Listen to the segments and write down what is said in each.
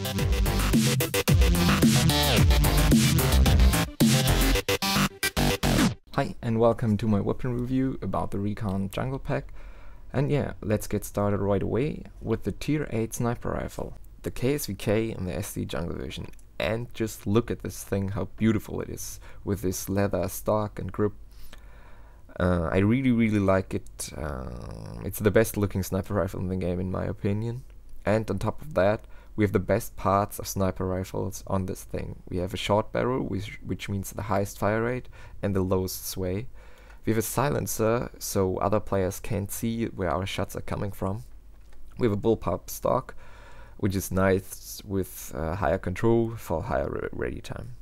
Hi and welcome to my weapon review about the Recon Jungle Pack. And yeah, let's get started right away with the Tier 8 sniper rifle, the KSVK and the SD Jungle version. And just look at this thing, how beautiful it is with this leather stock and grip. I really like it. It's the best looking sniper rifle in the game in my opinion. And on top of that, we have the best parts of sniper rifles on this thing. We have a short barrel, which means the highest fire rate and the lowest sway. We have a silencer, so other players can't see where our shots are coming from. We have a bullpup stock, which is nice with higher control for higher ready time.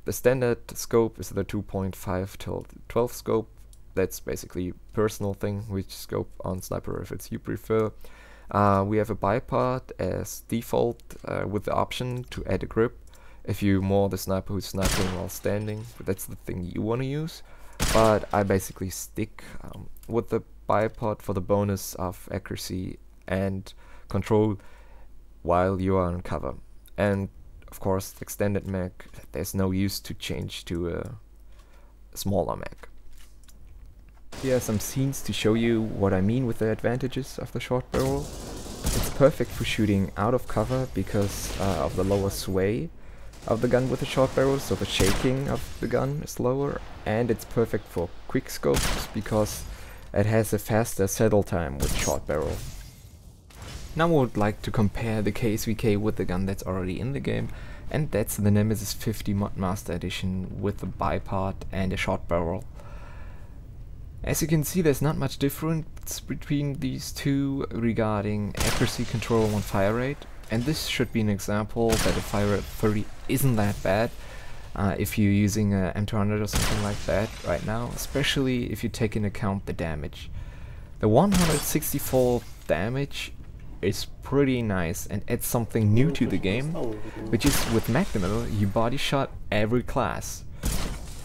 The standard scope is the 2.5 till 12 scope. That's basically personal thing, which scope on sniper rifles you prefer. We have a bipod as default with the option to add a grip if you're more the sniper who's sniping while standing. That's the thing you want to use. But I basically stick with the bipod for the bonus of accuracy and control while you are on cover. And of course, extended mag, there's no use to change to a smaller mag. Here are some scenes to show you what I mean with the advantages of the short barrel. It's perfect for shooting out of cover because of the lower sway of the gun with the short barrel, so the shaking of the gun is lower, and it's perfect for quick scopes because it has a faster settle time with short barrel. Now I would like to compare the KSVK with the gun that's already in the game, and that's the Nemesis 50 Modmaster Edition with the bipod and a short barrel. As you can see, there's not much difference between these two regarding accuracy control and fire rate, and this should be an example that a fire rate of 30 isn't that bad if you're using a M200 or something like that right now, especially if you take into account the damage. The 164 damage is pretty nice and adds something new to the game, which is with Magnum you body shot every class,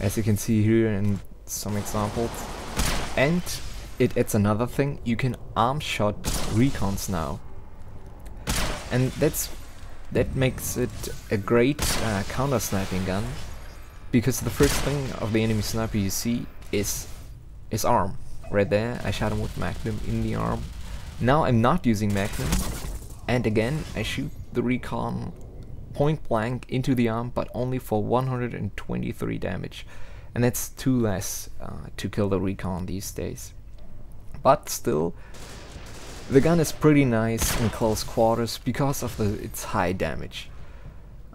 as you can see here in some examples. And it adds another thing, you can arm shot recons now. And that makes it a great counter sniping gun, because the first thing of the enemy sniper you see is his arm. Right there, I shot him with Magnum in the arm. Now I'm not using Magnum, and again I shoot the recon point blank into the arm, but only for 123 damage. And that's too less to kill the recon these days. But still, the gun is pretty nice in close quarters because of its high damage.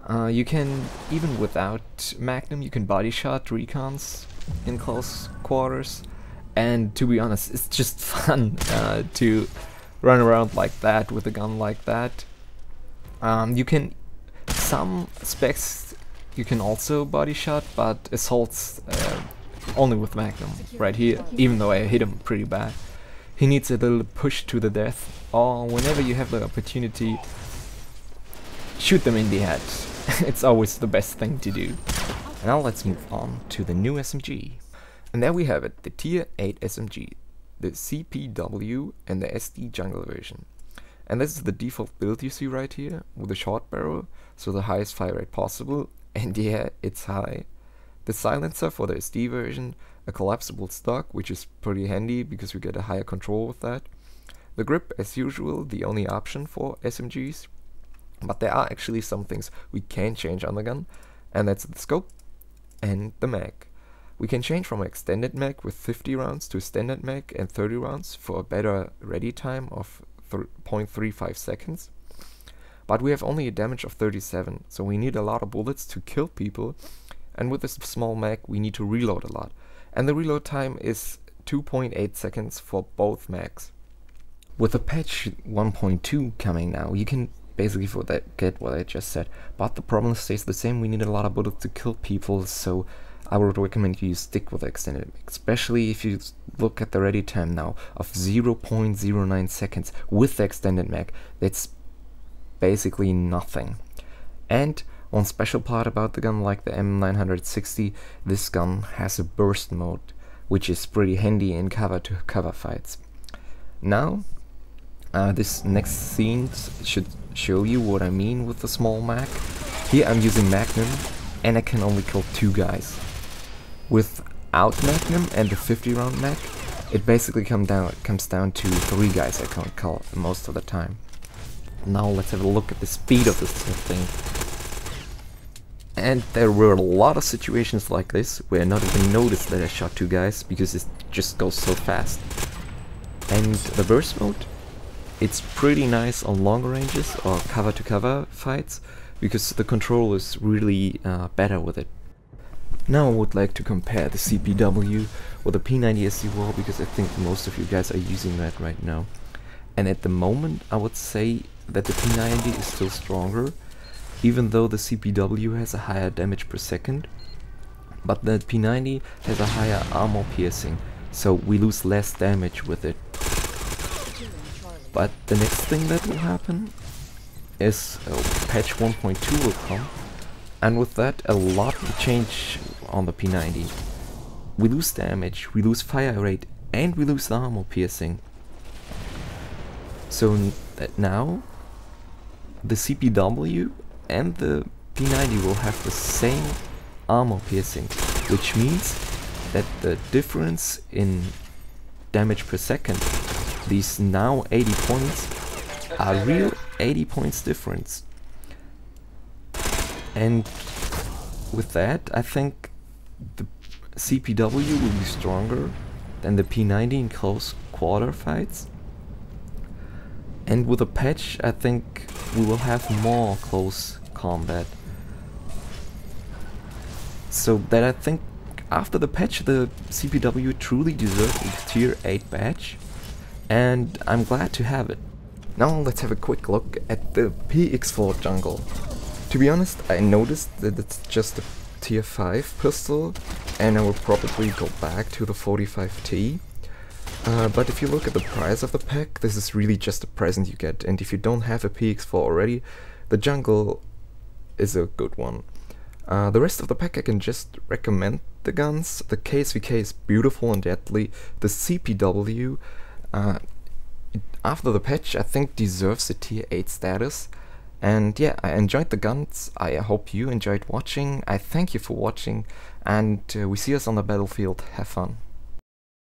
You can, even without Magnum, you can body shot recons in close quarters. And to be honest, it's just fun to run around like that with a gun like that. You can, some specs you can also body shot, but assaults only with Magnum right here, even though I hit him pretty bad. He needs a little push to the death, or whenever you have the opportunity, shoot them in the head. It's always the best thing to do. Now let's move on to the new SMG. And there we have it, the Tier 8 SMG, the CPW and the SD Jungle version. And this is the default build you see right here, with a short barrel, so the highest fire rate possible. And yeah, it's high. The silencer for the SD version, a collapsible stock, which is pretty handy because we get a higher control with that. The grip, as usual, the only option for SMGs. But there are actually some things we can change on the gun, and that's the scope and the mag. We can change from an extended mag with 50 rounds to a standard mag and 30 rounds for a better ready time of 0.35 seconds. But we have only a damage of 37, so we need a lot of bullets to kill people, and with this small mag we need to reload a lot. And the reload time is 2.8 seconds for both mags. With the patch 1.2 coming now, you can basically get what I just said, but the problem stays the same. We need a lot of bullets to kill people, so I would recommend you stick with the extended mag, especially if you look at the ready time now of 0.09 seconds with the extended mag. That's basically nothing. And one special part about the gun, like the M960, this gun has a burst mode, which is pretty handy in cover-to-cover fights. Now, this next scene should show you what I mean with the small mag. Here I'm using Magnum and I can only kill 2 guys. Without Magnum and the 50 round mag, it basically comes down to 3 guys I can kill most of the time. Now let's have a look at the speed of this thing. And there were a lot of situations like this where I not even noticed that I shot 2 guys because it just goes so fast. And the burst mode, it's pretty nice on longer ranges or cover to cover fights because the control is really better with it. Now I would like to compare the CPW with the P90 SD because I think most of you guys are using that right now. And at the moment I would say that the P90 is still stronger, even though the CPW has a higher damage per second, but the P90 has a higher armor piercing, so we lose less damage with it. But the next thing that will happen is patch 1.2 will come, and with that a lot will change on the P90. We lose damage, we lose fire rate, and we lose the armor piercing. So that now the CPW and the P90 will have the same armor piercing, which means that the difference in damage per second, these now 80 points, are real 80 points difference. And with that I think the CPW will be stronger than the P90 in close quarter fights. And with a patch I think we will have more close combat. So that I think after the patch the CPW truly deserves a tier 8 badge, and I'm glad to have it. Now let's have a quick look at the PX4 jungle. To be honest, I noticed that it's just a tier 5 pistol and I will probably go back to the 45T. But if you look at the price of the pack, this is really just a present you get, and if you don't have a PX4 already, the jungle is a good one. The rest of the pack I can just recommend the guns. The KSVK is beautiful and deadly. The CPW, after the patch, I think deserves a tier 8 status. And yeah, I enjoyed the guns. I hope you enjoyed watching. I thank you for watching, and we see us on the battlefield. Have fun.